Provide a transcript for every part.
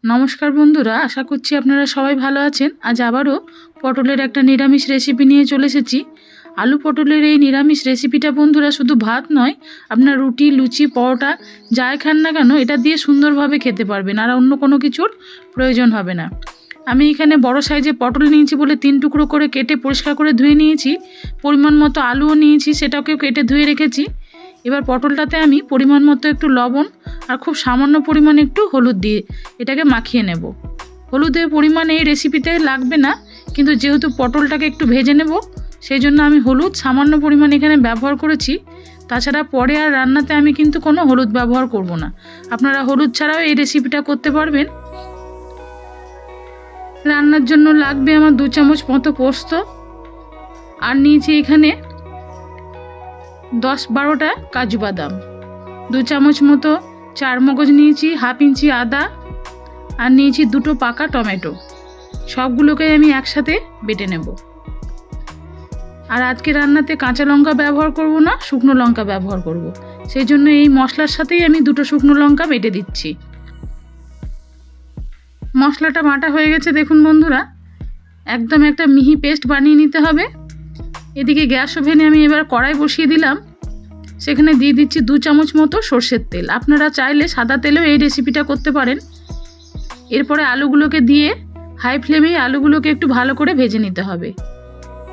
नमस्कार बंधुरा आशा करছি আপনারা সবাই ভালো আছেন। আজ আবারও পটলের একটা নিরামিষ রেসিপি নিয়ে চলে এসেছি। আলু পটলের এই নিরামিষ রেসিপিটা বন্ধুরা শুধু ভাত নয়, আপনার রুটি, লুচি, পরোটা যাই খান না কেন এটা দিয়ে সুন্দরভাবে খেতে পারবেন, আর অন্য কোনো কিছুর প্রয়োজন হবে না। আমি এখানে বড় সাইজে পটল নিয়েছি বলে 3 টুকরো করে কেটে পরিষ্কার করে ধুয়ে নিয়েছি। পরিমাণ মতো আলুও নিয়েছি, সেটাকেও কেটে ধুয়ে রেখেছি। এবার পটলটাতে আমি পরিমাণ মতো একটু লবণ আর খুব সামান্য পরিমাণে একটু হলুদ দিয়ে এটাকে মাখিয়ে নেব। হলুদের পরিমাণ এই রেসিপিতে লাগবে না, কিন্তু যেহেতু পটলটাকে একটু ভেজে নেব সেই জন্য আমি হলুদ সামান্য পরিমাণ এখানে ব্যবহার করেছি। তাছাড়া পরে আর রান্নাতে আমি কিন্তু কোনো হলুদ ব্যবহার করব না। আপনারা হলুদ ছাড়াও এই রেসিপিটা করতে পারবেন। রান্নার জন্য লাগবে আমার 2 চামচ মতো পোস্ত, আর নিয়েছি এখানে 10-12টা কাজু বাদাম, 2 চামচ মতো চারমগজ নিয়েছি, 1/2 ইঞ্চি আদা, আর নিয়েছি 2টো পাকা টমেটো। সবগুলোকে আমি একসাথে বেটে নেব। আর আজকে রান্নাতে কাঁচা লঙ্কা ব্যবহার করব না, শুকনো লঙ্কা ব্যবহার করব। সেই জন্য এই মশলার সাথেই আমি 2টো শুকনো লঙ্কা বেটে দিচ্ছি। মশলাটা বাটা হয়ে গেছে দেখুন বন্ধুরা, একদম একটা মিহি পেস্ট বানিয়ে নিতে হবে। এদিকে গ্যাস ওভেনে আমি এবার কড়াই বসিয়ে দিলাম। সেখানে দিয়ে দিচ্ছি 2 চামচ মতো সরষের তেল। আপনারা চাইলে সাদা তেলেও এই রেসিপিটা করতে পারেন। এরপরে আলুগুলোকে দিয়ে হাই ফ্লেমে আলুগুলোকে একটু ভালো করে ভেজে নিতে হবে।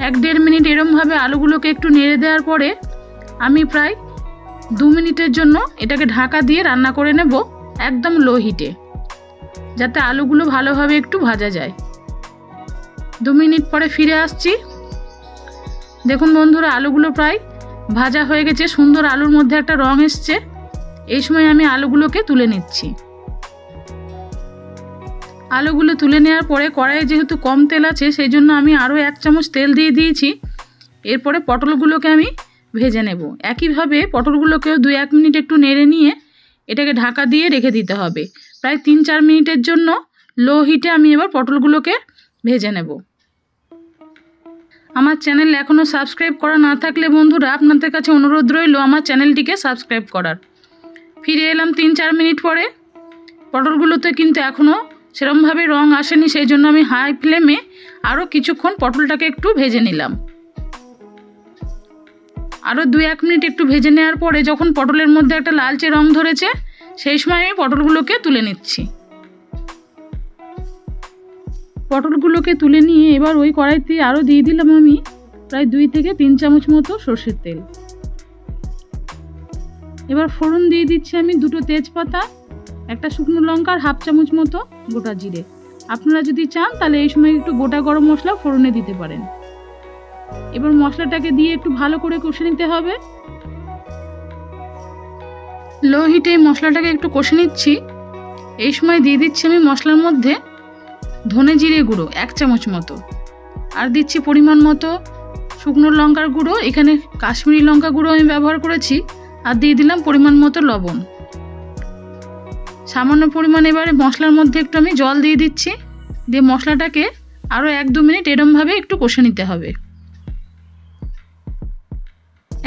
1-1.5 মিনিট এরমভাবে আলুগুলোকে একটু নেড়ে দেওয়ার পরে আমি প্রায় 2 মিনিটের জন্য এটাকে ঢাকা দিয়ে রান্না করে নেব, একদম লো হিটে, যাতে আলুগুলো ভালোভাবে একটু ভাজা যায়। 2 মিনিট পরে ফিরে আসছি। দেখুন বন্ধুরা, আলুগুলো প্রায় ভাজা হয়ে গেছে, সুন্দর আলুর মধ্যে একটা রং এসছে। এই সময় আমি আলুগুলোকে তুলে নিচ্ছি। আলুগুলো তুলে নেওয়ার পরে কড়াইয়ে যেহেতু কম তেল আছে সেই জন্য আমি আরও 1 চামচ তেল দিয়ে দিয়েছি। এরপরে পটলগুলোকে আমি ভেজে নেব। একইভাবে পটলগুলোকেও 2-1 মিনিট একটু নেড়ে নিয়ে এটাকে ঢাকা দিয়ে রেখে দিতে হবে। প্রায় 3-4 মিনিটের জন্য লো হিটে আমি এবার পটলগুলোকে ভেজে নেব। আমার চ্যানেল এখনও সাবস্ক্রাইব করা না থাকলে বন্ধুরা আপনাদের কাছে অনুরোধ রইল আমার চ্যানেলটিকে সাবস্ক্রাইব করার। ফিরে এলাম 3-4 মিনিট পরে। পটলগুলোতে কিন্তু এখনও সেরকমভাবে রং আসেনি, সেই জন্য আমি হাই ফ্লেমে আরও কিছুক্ষণ পটলটাকে একটু ভেজে নিলাম। আরও 2-1 মিনিট একটু ভেজে নেওয়ার পরে যখন পটলের মধ্যে একটা লালচে রং ধরেছে সেই সময় আমি পটলগুলোকে তুলে নিচ্ছি। পটলগুলোকে তুলে নিয়ে এবার ওই কড়াইতে আরও দিয়ে দিলাম আমি প্রায় 2-3 চামচ মতো সরষের তেল। এবার ফোড়ন দিয়ে দিচ্ছি আমি 2টো তেজপাতা, একটা শুকনো লঙ্কা আর 1/2 চামচ মতো গোটা জিরে। আপনারা যদি চান তাহলে এই সময় একটু গোটা গরম মশলা ফোড়নে দিতে পারেন। এবার মশলাটাকে দিয়ে একটু ভালো করে কষে নিতে হবে। লো হিটে মশলাটাকে একটু কষে নিচ্ছি। এই সময় দিয়ে দিচ্ছি আমি মশলার মধ্যে ধনে জিরে গুঁড়ো 1 চামচ মতো, আর দিচ্ছি পরিমাণ মতো শুকনো লঙ্কার গুঁড়ো, এখানে কাশ্মীরি লঙ্কা গুঁড়ো আমি ব্যবহার করেছি, আর দিয়ে দিলাম পরিমাণ মতো লবণ। সামান্য পরিমাণ এবারে মশলার মধ্যে একটু আমি জল দিয়ে দিচ্ছি, দিয়ে মশলাটাকে আরও 1-2 মিনিট এরমভাবে একটু কষে নিতে হবে।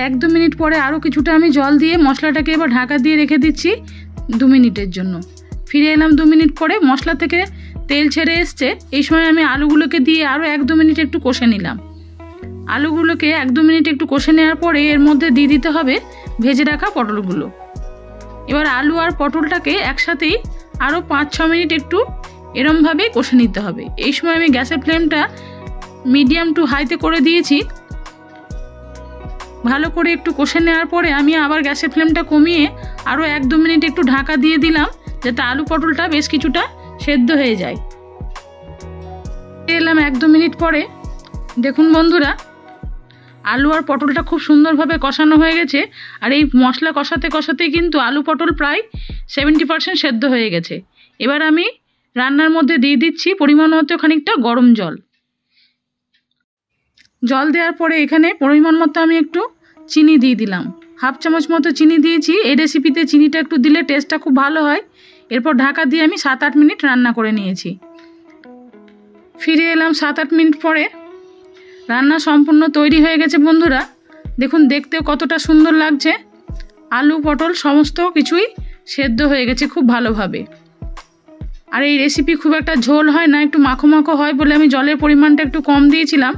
1-2 মিনিট পরে আরও কিছুটা আমি জল দিয়ে মশলাটাকে এবার ঢাকা দিয়ে রেখে দিচ্ছি 2 মিনিটের জন্য। ফিরে এলাম 2 মিনিট পরে, মশলা থেকে তেল ছেড়ে এসছে। এই সময় আমি আলুগুলোকে দিয়ে আরও 1-2 মিনিট একটু কষে নিলাম। আলুগুলোকে 1-2 মিনিট একটু কষে নেওয়ার পরে এর মধ্যে দিয়ে দিতে হবে ভেজে রাখা পটলগুলো। এবার আলু আর পটলটাকে একসাথেই আরও 5-6 মিনিট একটু এরমভাবে কষে নিতে হবে। এই সময় আমি গ্যাসের ফ্লেমটা মিডিয়াম টু হাইতে করে দিয়েছি। ভালো করে একটু কষে নেওয়ার পরে আমি আবার গ্যাসের ফ্লেমটা কমিয়ে আরও 1-2 মিনিট একটু ঢাকা দিয়ে দিলাম, যাতে আলু পটলটা বেশ কিছুটা সেদ্ধ হয়ে যায়। এলাম 1-2 মিনিট পরে। দেখুন বন্ধুরা, আলু আর পটলটা খুব সুন্দরভাবে কষানো হয়ে গেছে, আর এই মশলা কষাতে কষাতেই কিন্তু আলু পটল প্রায় 70% সেদ্ধ হয়ে গেছে। এবার আমি রান্নার মধ্যে দিয়ে দিচ্ছি পরিমাণ মতো খানিকটা গরম জল। জল দেওয়ার পরে এখানে পরিমাণ মতো আমি একটু চিনি দিয়ে দিলাম, 1/2 চামচ মতো চিনি দিয়েছি। এই রেসিপিতে চিনিটা একটু দিলে টেস্টটা খুব ভালো হয়। এরপর ঢাকা দিয়ে আমি 7-8 মিনিট রান্না করে নিয়েছি। ফিরে এলাম 7-8 মিনিট পরে। রান্না সম্পূর্ণ তৈরি হয়ে গেছে বন্ধুরা। দেখুন দেখতেও কতটা সুন্দর লাগছে। আলু পটল সমস্ত কিছুই সেদ্ধ হয়ে গেছে খুব ভালোভাবে। আর এই রেসিপি খুব একটা ঝোল হয় না, একটু মাখো মাখো হয় বলে আমি জলের পরিমাণটা একটু কম দিয়েছিলাম,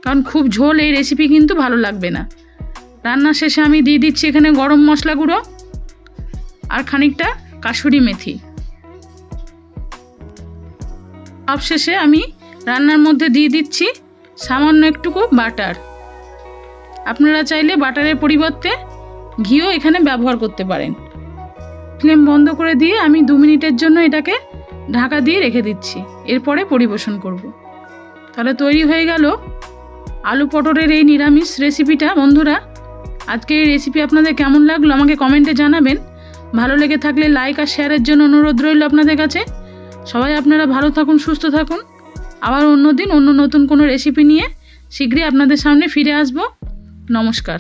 কারণ খুব ঝোল এই রেসিপি কিন্তু ভালো লাগবে না। রান্না শেষে আমি দিয়ে দিচ্ছি এখানে গরম মশলা গুঁড়ো আর খানিকটা কাসুরি মেথি। সবশেষে আমি রান্নার মধ্যে দিয়ে দিচ্ছি সামান্য একটুকু বাটার। আপনারা চাইলে বাটারের পরিবর্তে ঘিও এখানে ব্যবহার করতে পারেন। ফ্লেম বন্ধ করে দিয়ে আমি 2 মিনিটের জন্য এটাকে ঢাকা দিয়ে রেখে দিচ্ছি, এরপরে পরিবেশন করব। তাহলে তৈরি হয়ে গেল আলু পটলের এই নিরামিষ রেসিপিটা। বন্ধুরা, আজকের এই রেসিপি আপনাদের কেমন লাগলো আমাকে কমেন্টে জানাবেন। ভালো লেগে থাকলে লাইক আর শেয়ারের জন্য অনুরোধ রইল আপনাদের কাছে। সবাই আপনারা ভালো থাকুন, সুস্থ থাকুন। আবার অন্য দিন অন্য নতুন কোনো রেসিপি নিয়ে শীঘ্রই আপনাদের সামনে ফিরে আসব। নমস্কার।